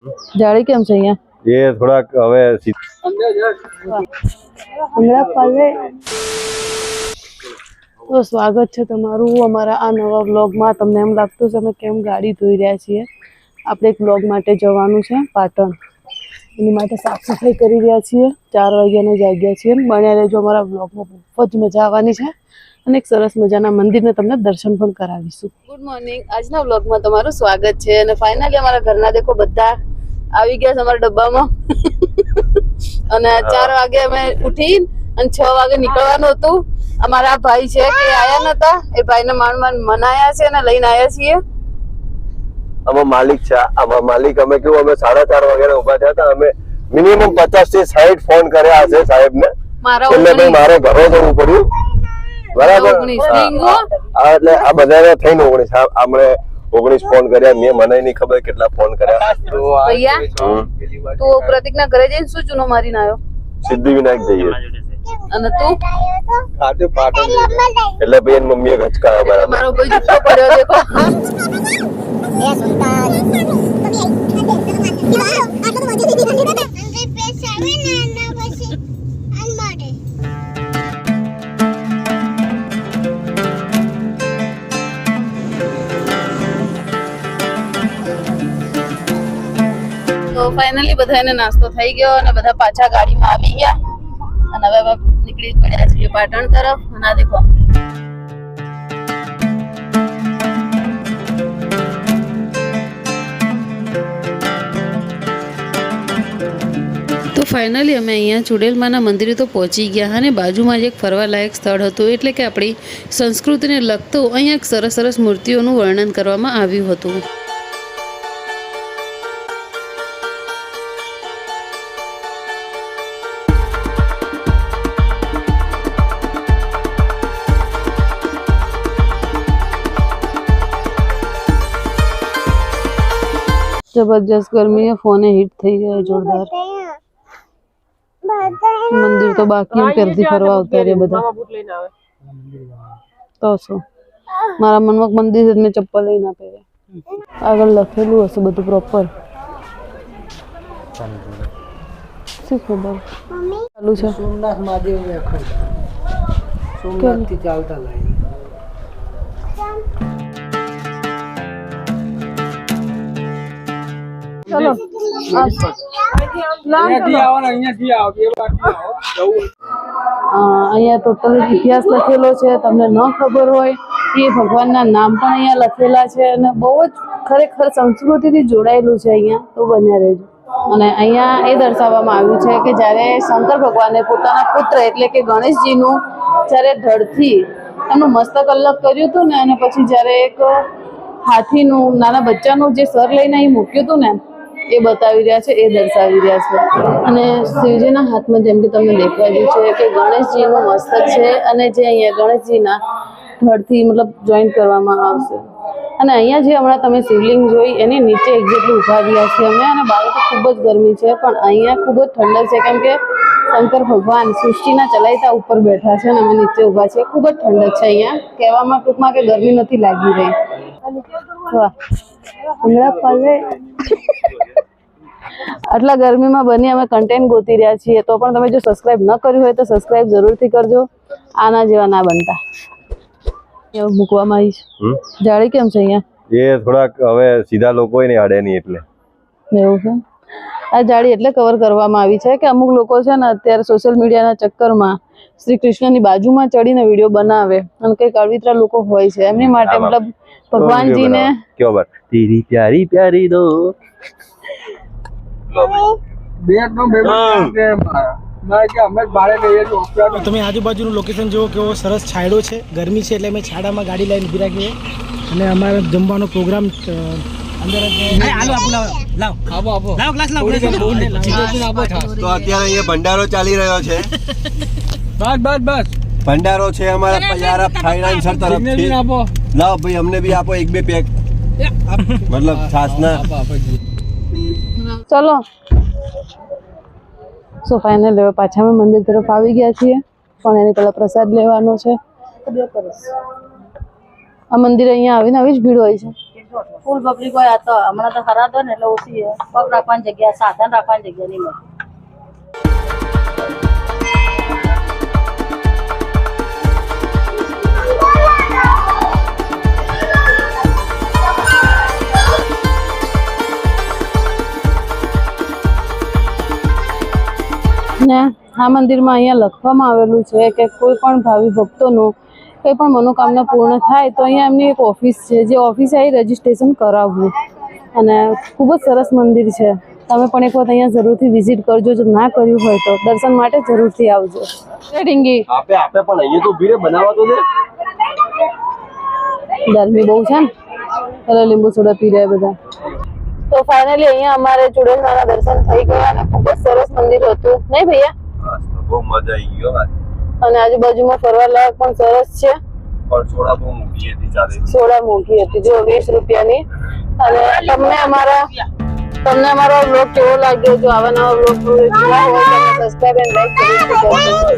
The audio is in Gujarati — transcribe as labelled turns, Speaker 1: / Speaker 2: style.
Speaker 1: જાળી કેમ છે અહીંયા?
Speaker 2: એ થોડાક હવે
Speaker 1: તો સ્વાગત છે તમારું અમારા આ નવા વ્લોગમાં। તમને એમ લાગતું છે અમે કેમ ગાડી ધોઈ રહ્યા છીએ? આપણે એક વ્લોગ માટે જવાનું છે પાટણ, એની માટે સાફ સફાઈ કરી રહ્યા છીએ। 4 વાગ્યાના જાગ્યા છીએ। બન્યા રહેજો અમારા વ્લોગમાં, બહુ જ મજા આવવાની છે અને એક સરસ મજાના મંદિરને તમને દર્શન પણ કરાવીશું। ગુડ મોર્નિંગ, આજના વ્લોગમાં તમારું સ્વાગત છે અને ફાઇનલી અમારા ઘરના દેખો બધા આવી ગયા છે અમારા ડબ્બામાં અને 4 વાગે અમે ઉઠી અને 6 વાગે નીકળવાનું હતું। અમારા ભાઈ છે કે આયા નતા, એ ભાઈને માંડ મનાયા છે અને લઈને આયા છીએ।
Speaker 2: આમાં માલિક છે, આમાં માલિક અમે કેવું અમે 4:30 વાગે ઉભા થયા હતા। અમે મિનિમમ 50 થી 60 ફોન કર્યા હશે સાહેબને, એટલે ભાઈ મારે ઘરે જવું પડ્યું, બરાબર? એટલે આ બધાને થઈને 19 આપણે 19 ફોન કર્યા। મને નહીં ખબર કેટલા ફોન કર્યા।
Speaker 1: ભૈયા તું પ્રતિકના ઘરે જઈને શું ચૂનો મારીને આવ્યો?
Speaker 2: સિદ્ધિવિનાયક જઈએ
Speaker 1: અને તું
Speaker 2: ખાતે પાટણ, એટલે ભાઈ એની મમ્મીએ ગચકા બરાબર
Speaker 1: મારો કોઈ જુઠ્ઠો પડ્યો દેખો।
Speaker 3: એ સુલતાન
Speaker 1: તો ફાઇનલી બધાને નાસ્તો થઈ ગયો અને બધા પાછા ગાડીમાં આવી ગયા અને હવે નીકળી પડ્યા છીએ પાટણ તરફ। અને આ દેખો તો ફાઇનલી અમે અહીંયા ચુડેલમાના મંદિરે તો પહોંચી ગયા અને બાજુમાં જ એક ફરવાલાયક સ્થળ હતું, એટલે કે આપણી સંસ્કૃતિને લગતું અહીંયા સરસ સરસ મૂર્તિઓનું વર્ણન કરવામાં આવ્યું હતું। जबरदस्त गर्मी है, फोन हीट થઈ ગયો જોરદાર। મંદિર તો બાકી એમ કરતી ફરવા ઉતારે બધા તો શું મારા મનમાં મંદિર જ મેં ચપ્પલ લઈ ના પહેરે। આગળ લખેલું હશે બધું પ્રોપર, શું ખબર ચાલુ છે?
Speaker 4: સોમનાથ મહાદેવ અખંડ સોમનાથ થી ચાલતા લાઈ
Speaker 1: चलो અહીંયા ટોટલ ઇતિહાસ લખેલો છે। તમને ન ખબર હોય એ ભગવાનના નામ પણ અહીંયા લખેલા છે અને બહુ જ ખરેખર સંસ્કૃતિથી જોડાયેલું છે અહીંયા, તો બન્યા રહેજો। અને અહીંયા એ દર્શાવવામાં આવ્યું છે કે જ્યારે શંકર ભગવાને પોતાના પુત્ર એટલે કે ગણેશજીનું જ્યારે ધડથી એમનું મસ્તક અલગ કર્યું હતું ને, અને પછી જ્યારે એક હાથીનું નાના બચ્ચાનું જે સર લઈને અહીં મૂક્યું હતું ને, એ બતાવી રહ્યા છે, એ દર્શાવી રહ્યા છે। અને શિવજીના હાથમાં જેમ કે તમને દેખાયું છે કે ગણેશજીનું મસ્તક છે અને જે અહીંયા ગણેશજીના ધડથી મતલબ જોઈન્ટ કરવામાં આવશે। અને અહીંયા જે હમણાં તમે શિવલિંગ જોઈ એની નીચે એક્ઝેક્ટલી ઉભા રહ્યા છીએ અમે, અને બહાર તો ખૂબ જ ગરમી છે પણ અહીંયા ખૂબ જ ઠંડક છે, કેમ કે શંકર ભગવાન સૃષ્ટિના ચલાયતા ઉપર બેઠા છે અને અમે નીચે ઉભા છીએ। ખૂબ જ ઠંડક છે અહીંયા, કહેવામાં ટૂંકમાં કે ગરમી નથી લાગી રહી। વાહ આટલા ગરમીમાં બની અમે કન્ટેન્ટ ગોતી રહ્યા છીએ, તો પણ તમે જો સબસ્ક્રાઇબ ન કર્યું હોય તો સબસ્ક્રાઇબ જરૂરથી કરજો, આના જેવા ના બનતા। એવું મૂકવામાં આવી છે જાળી કેમ છે અહીંયા?
Speaker 2: એ થોડાક હવે સીધા લોકો નહીં અડે નહીં એટલે
Speaker 1: એવું છે। આ જાળી એટલે કવર કરવામાં આવી છે કે અમુક લોકો છે ને અત્યારે સોશિયલ મીડિયાના ચક્કરમાં શ્રી કૃષ્ણની બાજુમાં ચડીને વિડીયો બનાવે અને કઈક અળવિતરા લોકો હોય છે, એમની માટે મતલબ ભગવાનજીને
Speaker 2: ક્યો બાત તેરી પ્યારી પ્યારી દો
Speaker 4: તમે આજુબાજુનું લોકેશન જુઓ કેવો સરસ છાંયડો છે। ગરમી છે એટલે અમે છાંયડામાં ગાડી લઈને ઊભી રાખીએ અને અમારો જમવાનો પ્રોગ્રામ અંદર
Speaker 2: તો અત્યારે અહીંયા ભંડારો ચાલી રહ્યો છે।
Speaker 4: બસ
Speaker 2: ભંડારો છે અમારા પયારા ફાઇનાન્સર તરફથી। લાવ ભાઈ અમને બી આપો 1-2 પેક, મતલબ છાસના।
Speaker 1: ચલો સો ફાઇનલ હવે પાછા અમે મંદિર તરફ આવી ગયા છીએ, પણ એની પહેલા પ્રસાદ લેવાનો છે। આ મંદિર અહીંયા આવીને આવી જ ભીડ હોય છે।
Speaker 5: ફૂલ પબ્લિક હોય આ તો હમણાં તો ખરા તો ને એટલે ઓછી છે. પગ રાખવાની જગ્યા, સાધન રાખવાની જગ્યા નહીં મળતી.
Speaker 1: ને આ મંદિરમાં અહીંયા લખવામાં આવેલું છે કે કોઈ પણ ભાવિ ભક્તોનું કોઈ પણ મનોકામના પૂર્ણ થાય તો અહીંયા એમની એક ઓફિસ છે, જે ઓફિસે આવી રજીસ્ટ્રેશન કરાવવું. અને ખૂબ જ સરસ મંદિર છે. તમે પણ એક વખત અહીંયા જરૂરથી વિઝિટ કરજો. જો ના કર્યું હોય તો દર્શન માટે જરૂરથી આવજો. ઢીંગી
Speaker 2: આપે પણ અહીંયા તો ઉભી રે, બનાવવા તો દે.
Speaker 1: ગરમી બહુ છે ને, એટલે લીંબુ સોડા પી રહ્યા બધા. તો ફાઇનલી અહીંયા અમારે ચુડેલમાના દર્શન થઈ ગયા અને ખૂબ જ સરસ મંદિર હતું, નહીં ભૈયા?
Speaker 2: બહુ મજા આવી ગયો.
Speaker 1: અને આજુબાજુમાં ફરવા લાયક પણ સરસ છે.
Speaker 2: પણ સોડા બહુ મોંઘી હતી, ચાલે.
Speaker 1: સોડા મોંઘી હતી, જો 20 રૂપિયાની. અને તમને અમારો બ્લોગ કેવો લાગ્યો? જો આવા નવા બ્લોગ જોવા હોય તો સબસ્ક્રાઇબ એન્ડ લાઈક જરૂરથી કરજો.